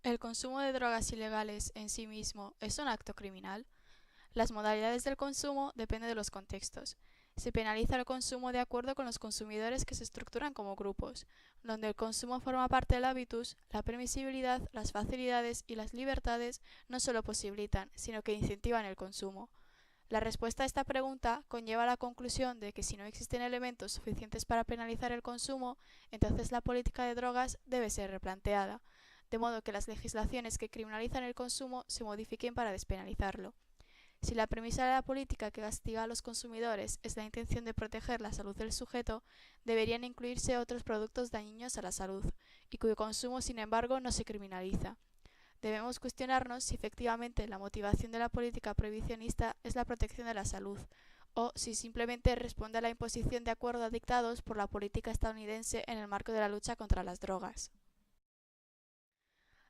¿El consumo de drogas ilegales en sí mismo es un acto criminal? Las modalidades del consumo dependen de los contextos. Se penaliza el consumo de acuerdo con los consumidores que se estructuran como grupos, donde el consumo forma parte del hábitus, la permisibilidad, las facilidades y las libertades no solo posibilitan, sino que incentivan el consumo. La respuesta a esta pregunta conlleva la conclusión de que si no existen elementos suficientes para penalizar el consumo, entonces la política de drogas debe ser replanteada, de modo que las legislaciones que criminalizan el consumo se modifiquen para despenalizarlo. Si la premisa de la política que castiga a los consumidores es la intención de proteger la salud del sujeto, deberían incluirse otros productos dañinos a la salud, y cuyo consumo, sin embargo, no se criminaliza. Debemos cuestionarnos si efectivamente la motivación de la política prohibicionista es la protección de la salud, o si simplemente responde a la imposición de acuerdos dictados por la política estadounidense en el marco de la lucha contra las drogas.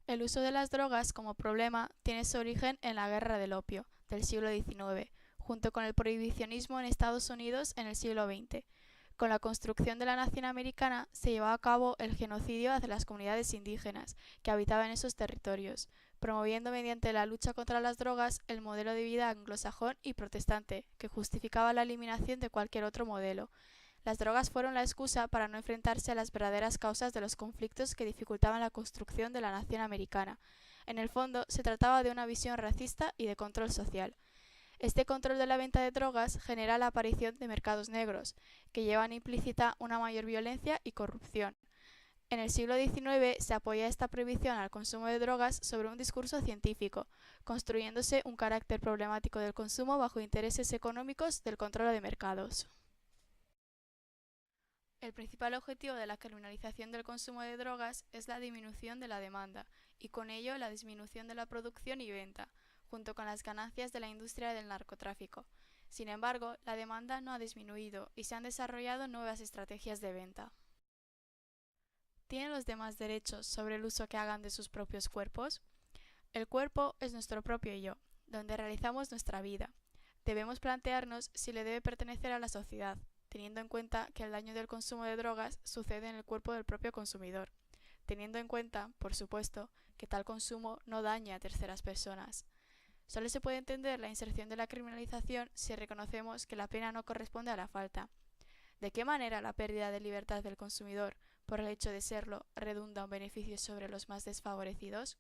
El uso de las drogas como problema tiene su origen en la Guerra del Opio del siglo XIX, junto con el prohibicionismo en Estados Unidos en el siglo XX. Con la construcción de la nación americana se llevó a cabo el genocidio hacia las comunidades indígenas que habitaban en esos territorios, promoviendo mediante la lucha contra las drogas el modelo de vida anglosajón y protestante, que justificaba la eliminación de cualquier otro modelo. Las drogas fueron la excusa para no enfrentarse a las verdaderas causas de los conflictos que dificultaban la construcción de la nación americana. En el fondo, se trataba de una visión racista y de control social. Este control de la venta de drogas genera la aparición de mercados negros, que llevan implícita una mayor violencia y corrupción. En el siglo XIX se apoya esta prohibición al consumo de drogas sobre un discurso científico, construyéndose un carácter problemático del consumo bajo intereses económicos del control de mercados. El principal objetivo de la criminalización del consumo de drogas es la disminución de la demanda y con ello la disminución de la producción y venta, junto con las ganancias de la industria del narcotráfico. Sin embargo, la demanda no ha disminuido y se han desarrollado nuevas estrategias de venta. ¿Tienen los demás derechos sobre el uso que hagan de sus propios cuerpos? El cuerpo es nuestro propio yo, donde realizamos nuestra vida. Debemos plantearnos si le debe pertenecer a la sociedad, teniendo en cuenta que el daño del consumo de drogas sucede en el cuerpo del propio consumidor, teniendo en cuenta, por supuesto, que tal consumo no daña a terceras personas. Solo se puede entender la inserción de la criminalización si reconocemos que la pena no corresponde a la falta. ¿De qué manera la pérdida de libertad del consumidor, por el hecho de serlo, redunda un beneficio sobre los más desfavorecidos?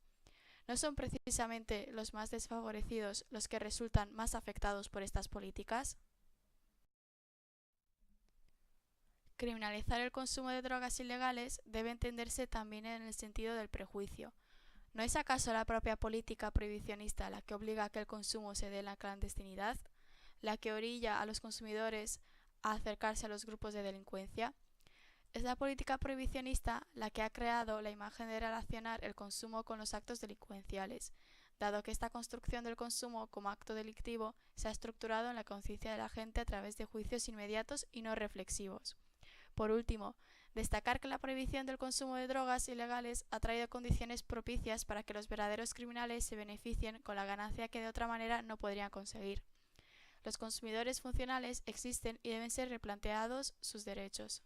¿No son precisamente los más desfavorecidos los que resultan más afectados por estas políticas? Criminalizar el consumo de drogas ilegales debe entenderse también en el sentido del prejuicio. ¿No es acaso la propia política prohibicionista la que obliga a que el consumo se dé en la clandestinidad, la que orilla a los consumidores a acercarse a los grupos de delincuencia? Es la política prohibicionista la que ha creado la imagen de relacionar el consumo con los actos delincuenciales, dado que esta construcción del consumo como acto delictivo se ha estructurado en la conciencia de la gente a través de juicios inmediatos y no reflexivos. Por último, destacar que la prohibición del consumo de drogas ilegales ha traído condiciones propicias para que los verdaderos criminales se beneficien con la ganancia que de otra manera no podrían conseguir. Los consumidores funcionales existen y deben ser replanteados sus derechos.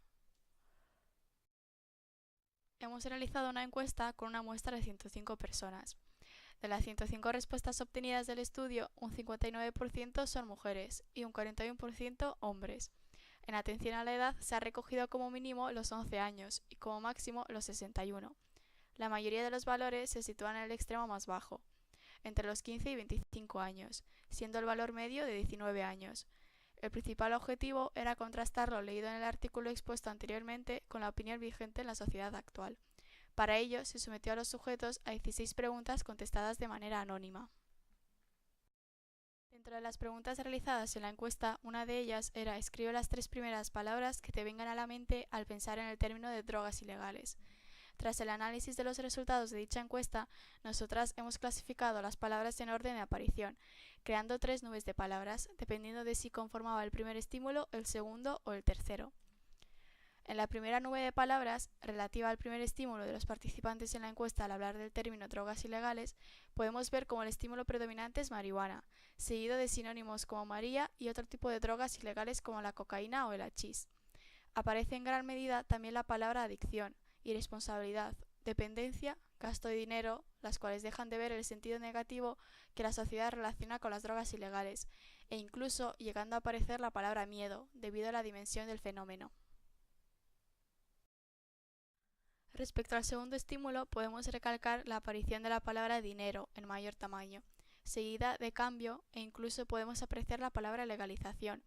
Hemos realizado una encuesta con una muestra de 105 personas. De las 105 respuestas obtenidas del estudio, un 59% son mujeres y un 41% hombres. En atención a la edad se ha recogido como mínimo los 11 años y como máximo los 61. La mayoría de los valores se sitúan en el extremo más bajo, entre los 15 y 25 años, siendo el valor medio de 19 años. El principal objetivo era contrastar lo leído en el artículo expuesto anteriormente con la opinión vigente en la sociedad actual. Para ello, se sometió a los sujetos a 16 preguntas contestadas de manera anónima. Dentro de las preguntas realizadas en la encuesta, una de ellas era: escribe las 3 primeras palabras que te vengan a la mente al pensar en el término de drogas ilegales. Tras el análisis de los resultados de dicha encuesta, nosotras hemos clasificado las palabras en orden de aparición, creando 3 nubes de palabras, dependiendo de si conformaba el primer estímulo, el segundo o el tercero. En la primera nube de palabras, relativa al primer estímulo de los participantes en la encuesta al hablar del término drogas ilegales, podemos ver como el estímulo predominante es marihuana, seguido de sinónimos como María y otro tipo de drogas ilegales como la cocaína o el hachís. Aparece en gran medida también la palabra adicción, irresponsabilidad, dependencia, gasto de dinero, las cuales dejan de ver el sentido negativo que la sociedad relaciona con las drogas ilegales, e incluso llegando a aparecer la palabra miedo, debido a la dimensión del fenómeno. Respecto al segundo estímulo, podemos recalcar la aparición de la palabra dinero en mayor tamaño, seguida de cambio, e incluso podemos apreciar la palabra legalización,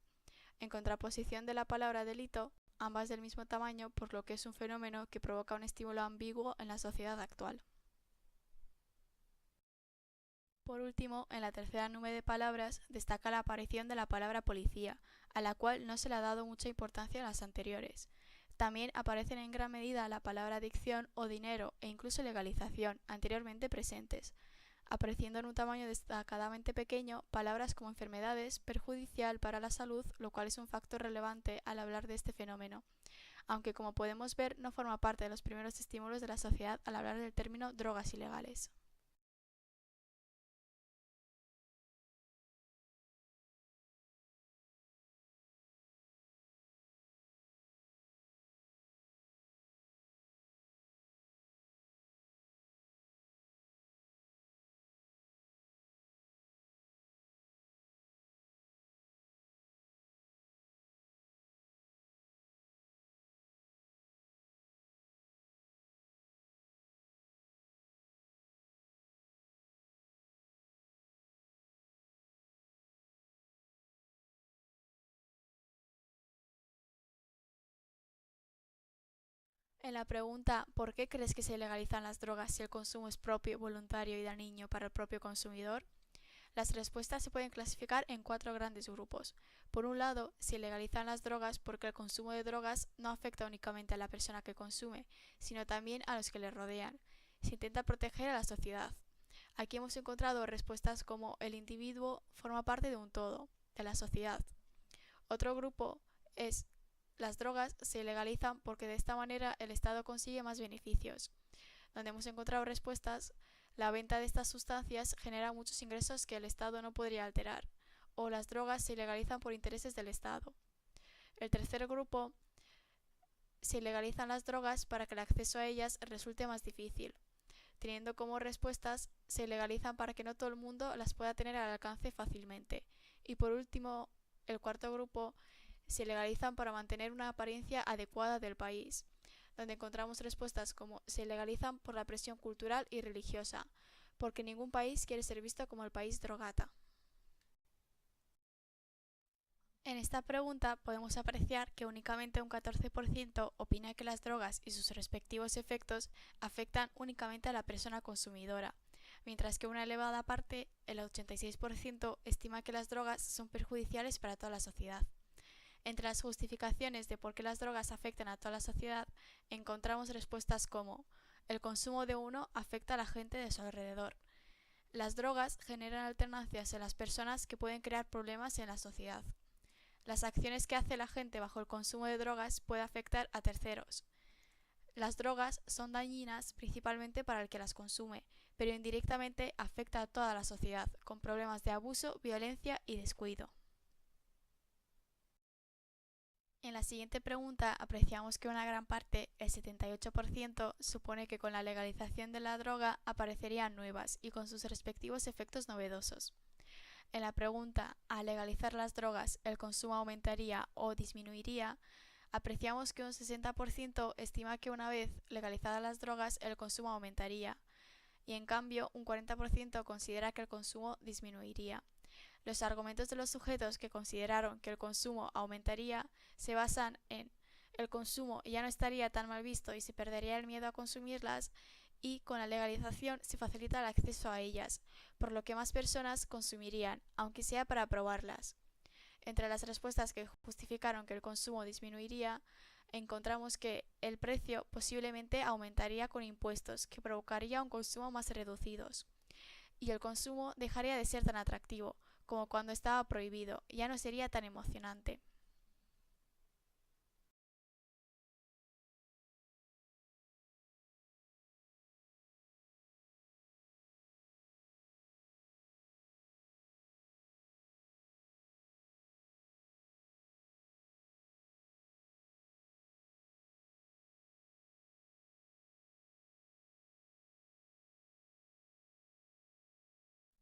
en contraposición de la palabra delito, ambas del mismo tamaño, por lo que es un fenómeno que provoca un estímulo ambiguo en la sociedad actual. Por último, en la tercera nube de palabras destaca la aparición de la palabra policía, a la cual no se le ha dado mucha importancia en las anteriores. También aparecen en gran medida la palabra adicción o dinero e incluso legalización, anteriormente presentes, apareciendo en un tamaño destacadamente pequeño palabras como enfermedades, perjudicial para la salud, lo cual es un factor relevante al hablar de este fenómeno, aunque como podemos ver no forma parte de los primeros estímulos de la sociedad al hablar del término drogas ilegales. En la pregunta ¿por qué crees que se legalizan las drogas si el consumo es propio, voluntario y dañino para el propio consumidor? Las respuestas se pueden clasificar en cuatro grandes grupos. Por un lado, se legalizan las drogas porque el consumo de drogas no afecta únicamente a la persona que consume, sino también a los que le rodean. Se intenta proteger a la sociedad. Aquí hemos encontrado respuestas como el individuo forma parte de un todo, de la sociedad. Otro grupo es las drogas se legalizan porque de esta manera el Estado consigue más beneficios. Donde hemos encontrado respuestas, la venta de estas sustancias genera muchos ingresos que el Estado no podría alterar, o las drogas se legalizan por intereses del Estado. El tercer grupo, se legalizan las drogas para que el acceso a ellas resulte más difícil, teniendo como respuestas, se legalizan para que no todo el mundo las pueda tener al alcance fácilmente. Y por último, el cuarto grupo, se legalizan para mantener una apariencia adecuada del país, donde encontramos respuestas como se legalizan por la presión cultural y religiosa, porque ningún país quiere ser visto como el país drogata. En esta pregunta podemos apreciar que únicamente un 14% opina que las drogas y sus respectivos efectos afectan únicamente a la persona consumidora, mientras que una elevada parte, el 86%, estima que las drogas son perjudiciales para toda la sociedad. Entre las justificaciones de por qué las drogas afectan a toda la sociedad, encontramos respuestas como el consumo de uno afecta a la gente de su alrededor. Las drogas generan alternancias en las personas que pueden crear problemas en la sociedad. Las acciones que hace la gente bajo el consumo de drogas puede afectar a terceros. Las drogas son dañinas principalmente para el que las consume, pero indirectamente afecta a toda la sociedad, con problemas de abuso, violencia y descuido. En la siguiente pregunta apreciamos que una gran parte, el 78%, supone que con la legalización de la droga aparecerían nuevas y con sus respectivos efectos novedosos. En la pregunta, al legalizar las drogas, ¿el consumo aumentaría o disminuiría? Apreciamos que un 60% estima que una vez legalizadas las drogas, el consumo aumentaría, y en cambio un 40% considera que el consumo disminuiría. Los argumentos de los sujetos que consideraron que el consumo aumentaría se basan en el consumo ya no estaría tan mal visto y se perdería el miedo a consumirlas, y con la legalización se facilita el acceso a ellas, por lo que más personas consumirían, aunque sea para probarlas. Entre las respuestas que justificaron que el consumo disminuiría, encontramos que el precio posiblemente aumentaría con impuestos, que provocaría un consumo más reducidos, y el consumo dejaría de ser tan atractivo como cuando estaba prohibido, ya no sería tan emocionante.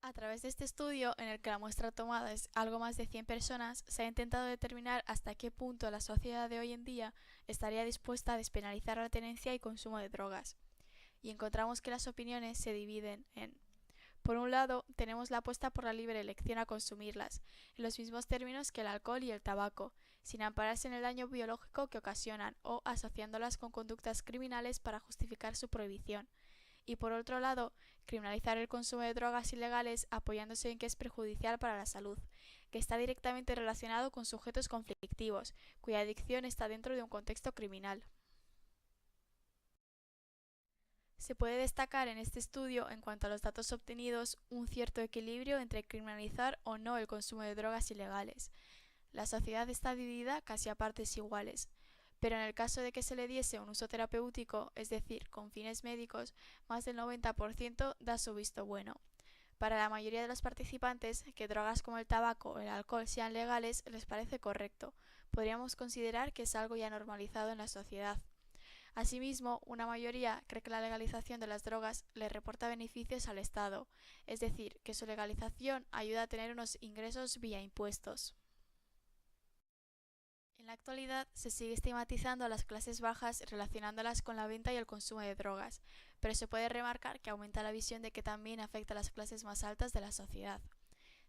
A través de este estudio, en el que la muestra tomada es algo más de 100 personas, se ha intentado determinar hasta qué punto la sociedad de hoy en día estaría dispuesta a despenalizar la tenencia y consumo de drogas. Y encontramos que las opiniones se dividen en: por un lado, tenemos la apuesta por la libre elección a consumirlas, en los mismos términos que el alcohol y el tabaco, sin ampararse en el daño biológico que ocasionan o asociándolas con conductas criminales para justificar su prohibición. Y por otro lado, criminalizar el consumo de drogas ilegales apoyándose en que es perjudicial para la salud, que está directamente relacionado con sujetos conflictivos, cuya adicción está dentro de un contexto criminal. Se puede destacar en este estudio, en cuanto a los datos obtenidos, un cierto equilibrio entre criminalizar o no el consumo de drogas ilegales. La sociedad está dividida casi a partes iguales, pero en el caso de que se le diese un uso terapéutico, es decir, con fines médicos, más del 90% da su visto bueno. Para la mayoría de los participantes, que drogas como el tabaco o el alcohol sean legales les parece correcto. Podríamos considerar que es algo ya normalizado en la sociedad. Asimismo, una mayoría cree que la legalización de las drogas le reporta beneficios al Estado, es decir, que su legalización ayuda a tener unos ingresos vía impuestos. En la actualidad se sigue estigmatizando a las clases bajas relacionándolas con la venta y el consumo de drogas, pero se puede remarcar que aumenta la visión de que también afecta a las clases más altas de la sociedad.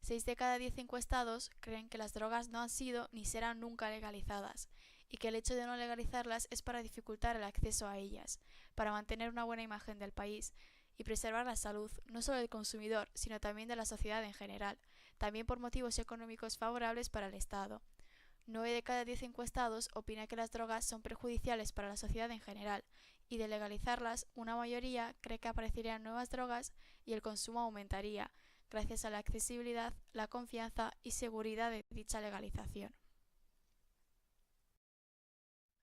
6 de cada 10 encuestados creen que las drogas no han sido ni serán nunca legalizadas, y que el hecho de no legalizarlas es para dificultar el acceso a ellas, para mantener una buena imagen del país y preservar la salud no solo del consumidor, sino también de la sociedad en general, también por motivos económicos favorables para el Estado. 9 de cada 10 encuestados opina que las drogas son perjudiciales para la sociedad en general, y de legalizarlas, una mayoría cree que aparecerían nuevas drogas y el consumo aumentaría, gracias a la accesibilidad, la confianza y seguridad de dicha legalización.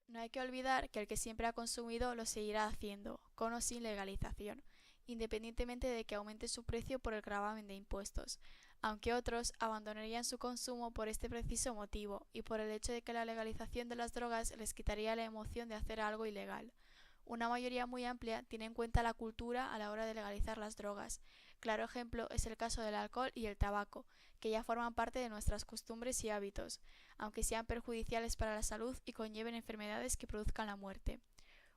No hay que olvidar que el que siempre ha consumido lo seguirá haciendo, con o sin legalización, independientemente de que aumente su precio por el gravamen de impuestos, aunque otros abandonarían su consumo por este preciso motivo y por el hecho de que la legalización de las drogas les quitaría la emoción de hacer algo ilegal. Una mayoría muy amplia tiene en cuenta la cultura a la hora de legalizar las drogas. Claro ejemplo es el caso del alcohol y el tabaco, que ya forman parte de nuestras costumbres y hábitos, aunque sean perjudiciales para la salud y conlleven enfermedades que produzcan la muerte.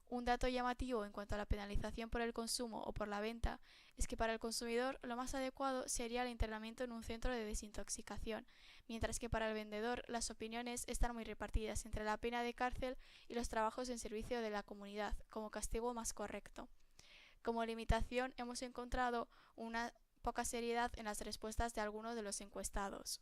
Un dato llamativo en cuanto a la penalización por el consumo o por la venta es que para el consumidor lo más adecuado sería el internamiento en un centro de desintoxicación, mientras que para el vendedor las opiniones están muy repartidas entre la pena de cárcel y los trabajos en servicio de la comunidad como castigo más correcto. Como limitación hemos encontrado una poca seriedad en las respuestas de algunos de los encuestados.